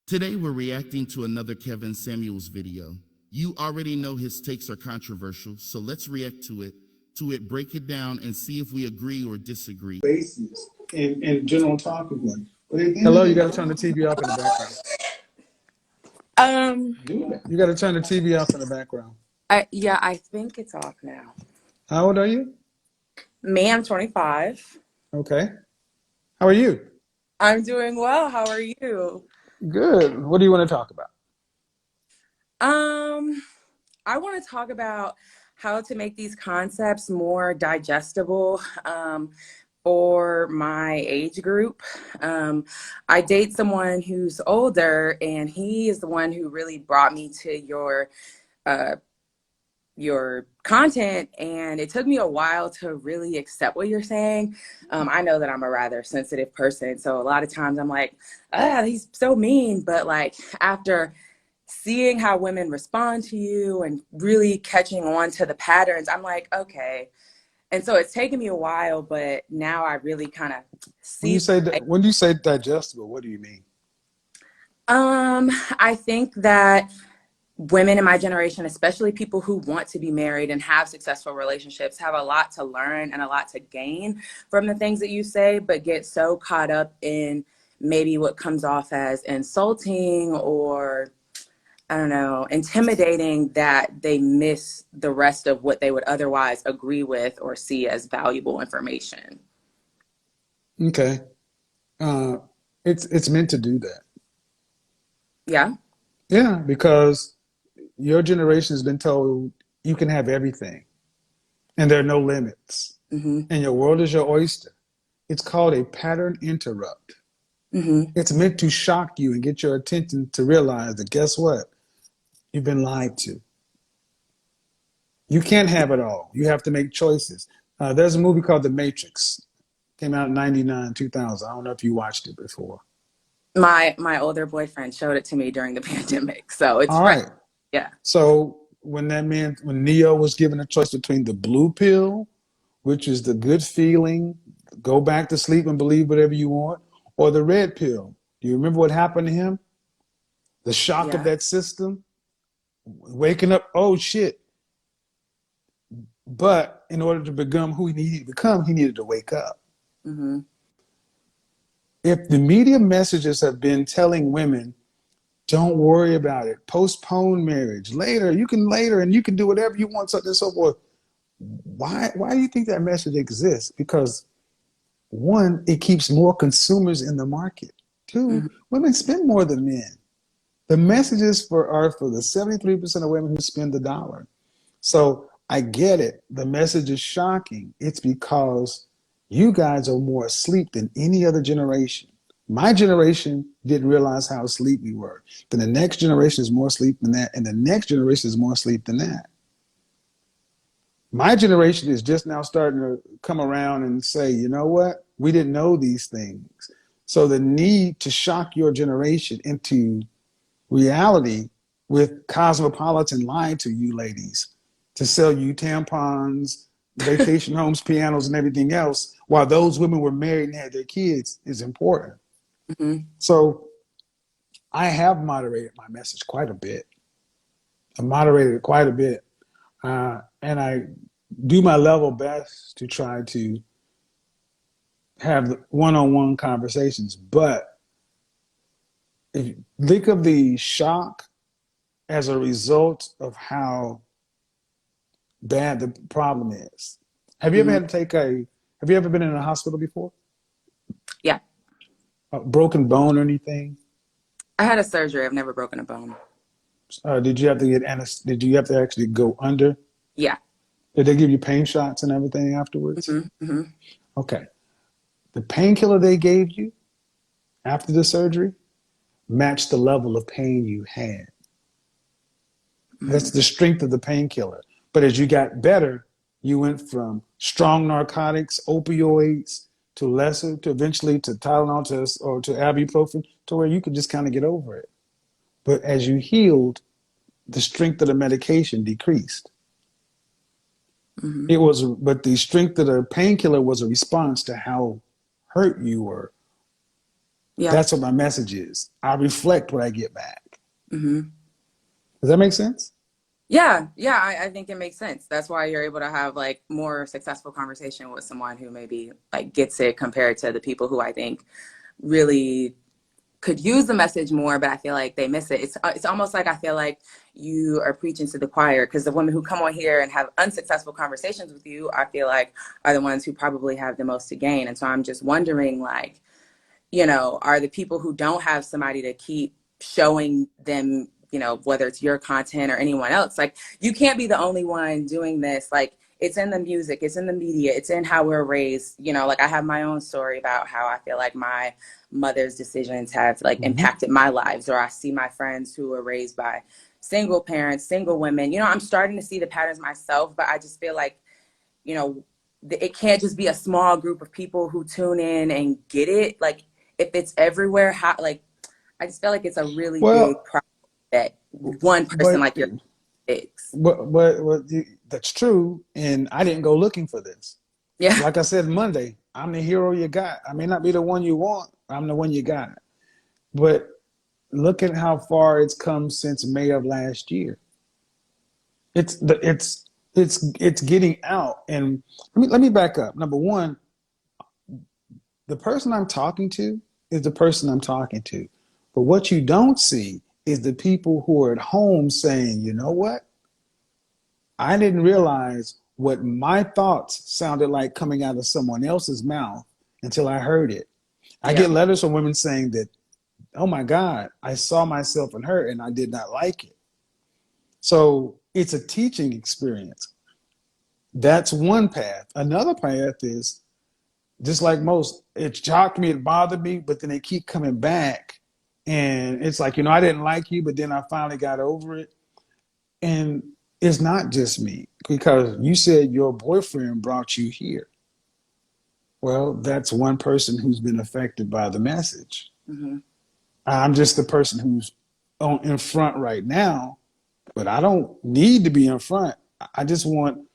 Today we're reacting to another Kevin Samuels video. You already know his takes are controversial, so let's react to it, break it down, and see if we agree or disagree. Basis and general talking point. Hello, you got to turn the TV off in the background. Do that. You got to turn the TV off in the background. Yeah, I think it's off now. How old are you? Me, I'm 25. Okay. How are you? I'm doing well. How are you? Good. What do you want to talk about? I want to talk about how to make these concepts more digestible for my age group. I date someone who's older, and he is the one who really brought me to your content, and it took me a while to really accept what you're saying. I know that I'm a rather sensitive person, so a lot of times I'm like, he's so mean, but like after seeing how women respond to you and really catching on to the patterns, I'm like, okay. And so it's taken me a while, but now I really kind of see. When you say digestible, what do you mean? I think that women in my generation, especially people who want to be married and have successful relationships, have a lot to learn and a lot to gain from the things that you say, but get so caught up in maybe what comes off as insulting or, I don't know, intimidating, that they miss the rest of what they would otherwise agree with or see as valuable information. Okay. It's meant to do that. Yeah. Yeah, because your generation has been told you can have everything and there are no limits. Mm-hmm. And your world is your oyster. It's called a pattern interrupt. Mm-hmm. It's meant to shock you and get your attention to realize that, guess what? You've been lied to. You can't have it all. You have to make choices. There's a movie called The Matrix. Came out in 99, 2000. I don't know if you watched it before. My older boyfriend showed it to me during the pandemic. So it's all right. Yeah. So when Neo was given a choice between the blue pill, which is the good feeling, go back to sleep and believe whatever you want, or the red pill, do you remember what happened to him? The shock of that system? Waking up, oh shit. But in order to become who he needed to become, he needed to wake up. Mm-hmm. If the media messages have been telling women, don't worry about it, postpone marriage, later, and you can do whatever you want, so on and so forth. Why do you think that message exists? Because one, it keeps more consumers in the market. Two, Mm-hmm. women spend more than men. The messages are for the 73% of women who spend the dollar. So I get it. The message is shocking. It's because you guys are more asleep than any other generation. My generation didn't realize how asleep we were. Then the next generation is more asleep than that, and the next generation is more asleep than that. My generation is just now starting to come around and say, you know what? We didn't know these things. So the need to shock your generation into reality with Cosmopolitan lying to you ladies to sell you tampons, vacation homes, pianos, and everything else, while those women were married and had their kids, is important. Mm-hmm. So I have moderated my message quite a bit. I moderated it quite a bit. And I do my level best to try to have one-on-one conversations. But if you think of the shock as a result of how bad the problem is. Have you ever had to have you ever been in a hospital before? Yeah. A broken bone or anything? I had a surgery. I've never broken a bone. Did you have to did you have to actually go under? Yeah. Did they give you pain shots and everything afterwards? Mm-hmm. Mm-hmm. Okay. The painkiller they gave you after the surgery matched the level of pain you had. Mm-hmm. That's the strength of the painkiller. But as you got better, you went from strong narcotics, opioids, to lesser, to eventually to Tylenol or to ibuprofen, to where you could just kind of get over it. But as you healed, the strength of the medication decreased. Mm-hmm. But the strength of the painkiller was a response to how hurt you were. Yeah. That's what my message is. I reflect what I get back. Mm-hmm. Does that make sense? Yeah, yeah, I think it makes sense. That's why you're able to have like more successful conversation with someone who maybe like gets it compared to the people who I think really could use the message more, but I feel like they miss it. It's almost like I feel like you are preaching to the choir, because the women who come on here and have unsuccessful conversations with you, I feel like are the ones who probably have the most to gain. And so I'm just wondering, like, are the people who don't have somebody to keep showing them, whether it's your content or anyone else, like you can't be the only one doing this. Like it's in the music, it's in the media, it's in how we're raised. Like I have my own story about how I feel like my mother's decisions have like impacted my lives, or I see my friends who were raised by single parents, single women. I'm starting to see the patterns myself, but I just feel like, it can't just be a small group of people who tune in and get it. Like if it's everywhere, how, like, I just feel like it's a really big Well, problem that one person but like your fix. that's true. And I didn't go looking for this. Yeah. Like I said Monday, I'm the hero you got. I may not be the one you want. I'm the one you got. But look at how far it's come since May of last year. It's getting out. And let me back up. Number one, the person I'm talking to is the person I'm talking to. But what you don't see is the people who are at home saying, you know what? I didn't realize what my thoughts sounded like coming out of someone else's mouth until I heard it. I Yeah. get letters from women saying that, oh my God, I saw myself in her and I did not like it. So it's a teaching experience. That's one path. Another path is just like most, it shocked me, it bothered me, but then they keep coming back. And it's like, I didn't like you, but then I finally got over it. And it's not just me, because you said your boyfriend brought you here. Well, that's one person who's been affected by the message. Mm-hmm. I'm just the person who's in front right now, but I don't need to be in front. I just want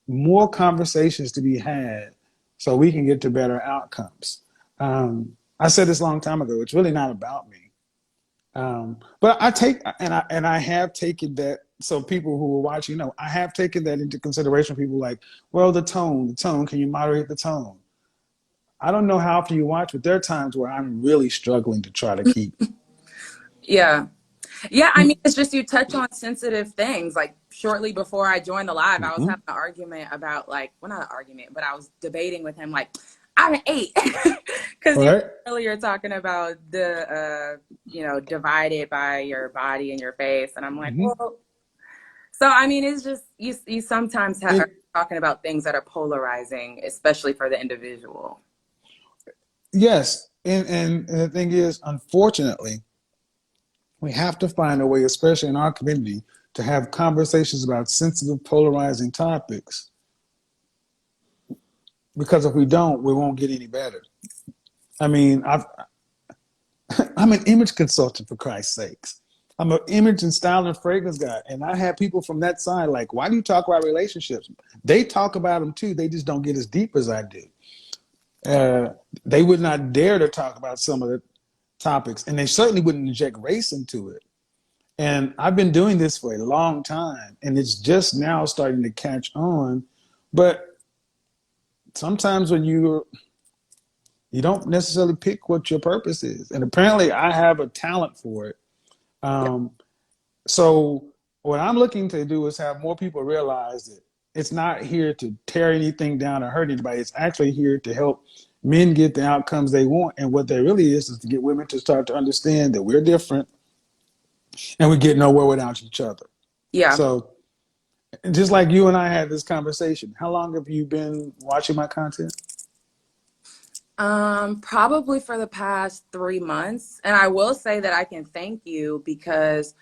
more conversations to be had so we can get to better outcomes. I said this a long time ago. It's really not about me. But I have taken that. So people who are watching know I have taken that into consideration. People like, well, the tone. Can you moderate the tone? I don't know how often you watch, but there are times where I'm really struggling to try to keep. Yeah. Yeah. I mean, it's just you touch on sensitive things. Like shortly before I joined the live, I was Mm-hmm. having an argument about like, well, not an argument, but I was debating with him like, I'm an 8. Because you Right? were earlier talking about the, divided by your body and your face. And I'm like, Mm-hmm. well, so I mean, it's just, you sometimes are It, talking about things that are polarizing, especially for the individual. yes, and the thing is, unfortunately, we have to find a way, especially in our community, to have conversations about sensitive, polarizing topics. Because if we don't, we won't get any better. I mean, I'm an image consultant, for Christ's sakes. I'm an image and style and fragrance guy. And I have people from that side like, why do you talk about relationships? They talk about them too. They just don't get as deep as I do. They would not dare to talk about some of the topics, and they certainly wouldn't inject race into it. And I've been doing this for a long time, and it's just now starting to catch on. But sometimes when you don't necessarily pick what your purpose is, and apparently I have a talent for it. Um, so what I'm looking to do is have more people realize that it's not here to tear anything down or hurt anybody. It's actually here to help men get the outcomes they want. And what that really is to get women to start to understand that we're different and we get nowhere without each other. Yeah. So just like you and I had this conversation, how long have you been watching my content? Probably for the past 3 months. And I will say that I can thank you because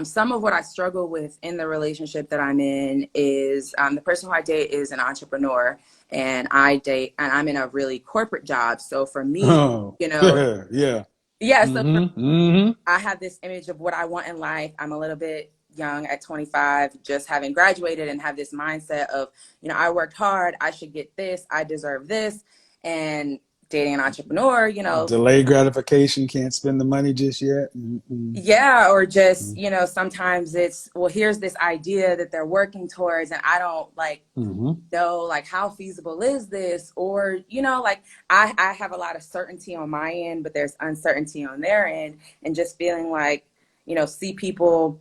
some of what I struggle with in the relationship that I'm in is the person who I date is an entrepreneur, and I'm in a really corporate job. So for me, Oh, you know, yeah. yeah, so for Mm-hmm. Mm-hmm. I have this image of what I want in life. I'm a little bit young at 25, just having graduated, and have this mindset of, I worked hard, I should get this, I deserve this. And dating an entrepreneur, you know, Delayed gratification, can't spend the money just yet. Mm-mm. yeah, or just, you know, sometimes it's, well, here's this idea that they're working towards, and I don't like Mm-hmm. know, like, how feasible is this? Or, you know, like, I have a lot of certainty on my end, but there's uncertainty on their end, and just feeling like, you know, see people.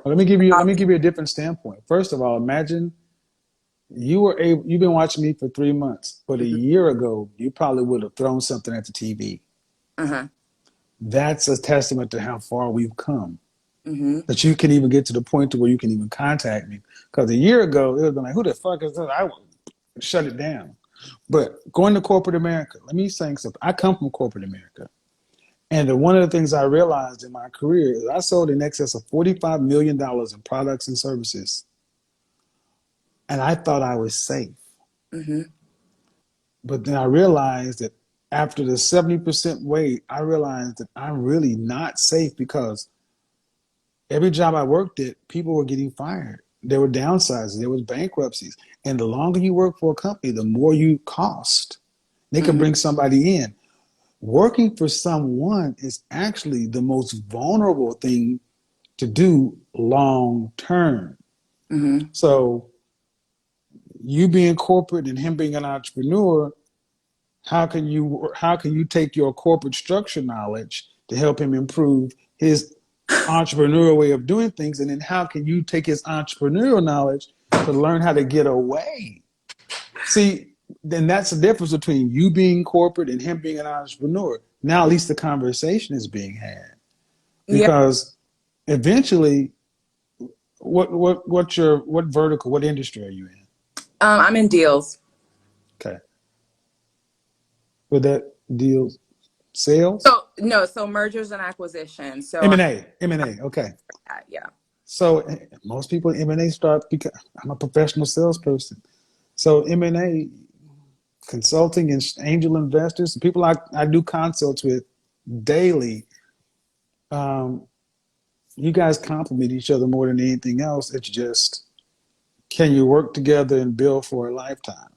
Well, let me give you a different standpoint. First of all, imagine you've been watching me for 3 months, but a year ago you probably would have thrown something at the TV. Uh-huh. That's a testament to how far we've come. Mm-hmm. That you can even get to the point to where you can even contact me. Because a year ago, it would have been like, who the fuck is this? I would shut it down. But going to corporate America, let me say something. I come from corporate America. And one of the things I realized in my career is I sold in excess of $45 million in products and services. And I thought I was safe. Mm-hmm. But then I realized that after the 70% weight, I realized that I'm really not safe because every job I worked at, people were getting fired. There were downsizes. There was bankruptcies. And the longer you work for a company, the more you cost. They can bring somebody in. Working for someone is actually the most vulnerable thing to do long term. Mm-hmm. So you being corporate and him being an entrepreneur, how can you take your corporate structure knowledge to help him improve his entrepreneurial way of doing things, and then how can you take his entrepreneurial knowledge to learn how to get away? See, then that's the difference between you being corporate and him being an entrepreneur. Now at least the conversation is being had, Yeah. because eventually, what vertical, what industry are you in? I'm in deals. Okay, with that deal, sales, So no, so mergers and acquisitions. So M&A. Okay. yeah. So most people in M&A start because I'm a professional salesperson. So M&A consulting and angel investors, people I do consults with daily. You guys complement each other more than anything else. It's just, can you work together and build for a lifetime?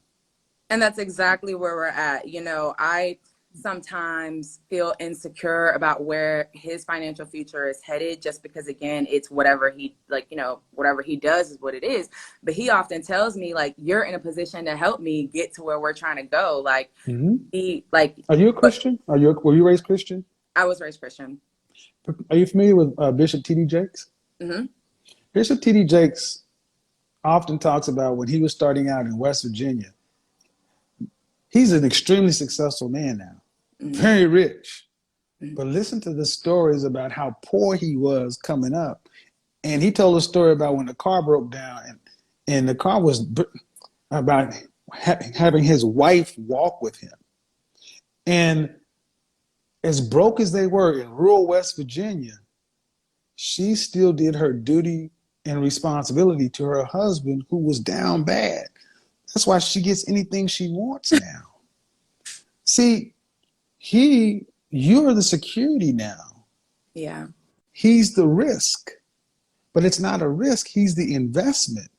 And that's exactly where we're at. You know, I sometimes feel insecure about where his financial future is headed, just because, again, it's whatever he, like, you know, whatever he does is what it is. But he often tells me, like, you're in a position to help me get to where we're trying to go. Like, he, like, Are you a Christian? Were you raised Christian? I was raised Christian. Are you familiar with Bishop T.D. Jakes? Mm-hmm. Bishop T.D. Jakes often talks about when he was starting out in West Virginia. He's an extremely successful man now, very rich. But listen to the stories about how poor he was coming up. And he told a story about when the car broke down, and the car was about having his wife walk with him. And as broke as they were in rural West Virginia, she still did her duty and responsibility to her husband, who was down bad. That's why she gets anything she wants now. See, you're the security now. Yeah. He's the risk, but it's not a risk. He's the investment.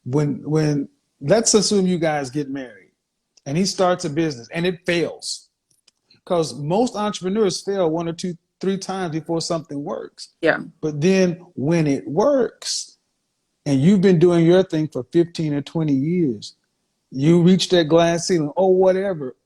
When let's assume you guys get married and he starts a business and it fails, because most entrepreneurs fail 1 or 2, 3 times before something works. Yeah. But then when it works and you've been doing your thing for 15 or 20 years, you reach that glass ceiling or whatever.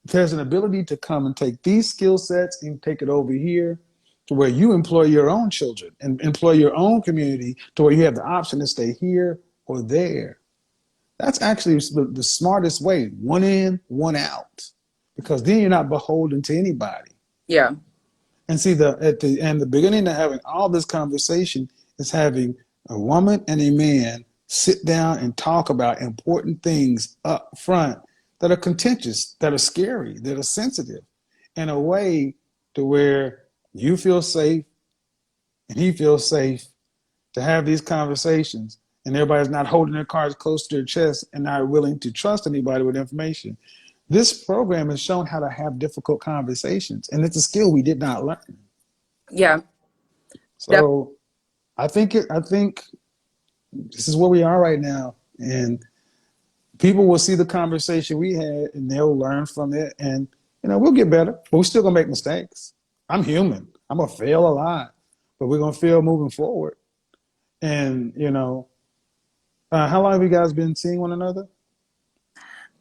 There's an ability to come and take these skill sets and take it over here to where you employ your own children and employ your own community, to where you have the option to stay here or there. That's actually the smartest way. One in, one out, because then you're not beholden to anybody. Yeah. And see, the beginning of having all this conversation is having a woman and a man sit down and talk about important things up front that are contentious, that are scary, that are sensitive, in a way to where you feel safe and he feels safe to have these conversations, and everybody's not holding their cards close to their chest and not willing to trust anybody with information. This program has shown how to have difficult conversations, and it's a skill we did not learn. Yeah. So I think this is where we are right now, and people will see the conversation we had and they'll learn from it, and we'll get better, but we're still gonna make mistakes. I'm human. I'm gonna fail a lot, but we're gonna fail moving forward. And how long have you guys been seeing one another?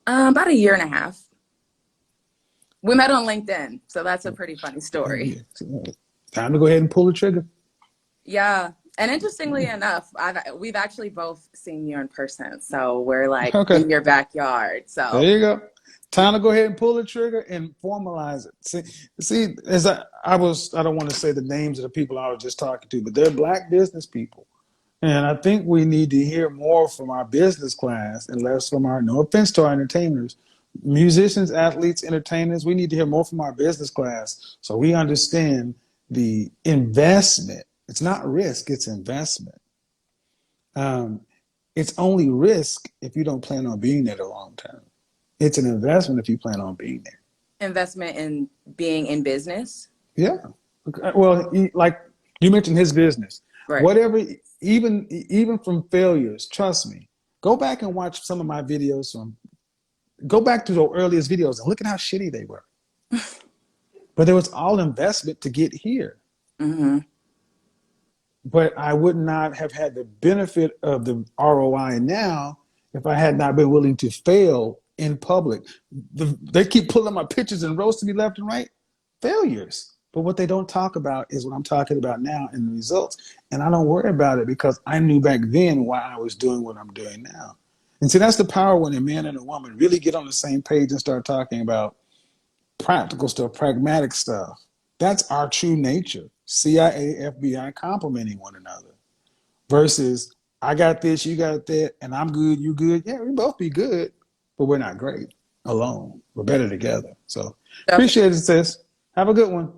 About a year and a half. We met on LinkedIn, so that's a pretty funny story. Time to go ahead and pull the trigger. Yeah. And interestingly enough, we've actually both seen you in person. So we're like Okay. in your backyard. So There you go. Time to go ahead and pull the trigger and formalize it. See, as I don't want to say the names of the people I was just talking to, but they're Black business people. And I think we need to hear more from our business class and less from our, no offense to our entertainers, musicians, athletes, entertainers. We need to hear more from our business class so we understand the investment. It's not risk, it's investment. It's only risk if you don't plan on being there the long term. It's an investment if you plan on being there. investment in being in business. Yeah. Well, like you mentioned his business. Right. Whatever, even from failures, trust me, go back and watch some of my videos go back to the earliest videos and look at how shitty they were. But there was all investment to get here. Mm-hmm. But I would not have had the benefit of the ROI now if I had not been willing to fail in public. They keep pulling my pictures and roasting me left and right. Failures. But what they don't talk about is what I'm talking about now in the results. And I don't worry about it because I knew back then why I was doing what I'm doing now. And see, that's the power when a man and a woman really get on the same page and start talking about practical stuff, pragmatic stuff. That's our true nature. CIA, FBI complementing one another versus I got this, you got that, and I'm good, you good. Yeah, we both be good, but we're not great alone. We're better together. So appreciate it, sis. Have a good one.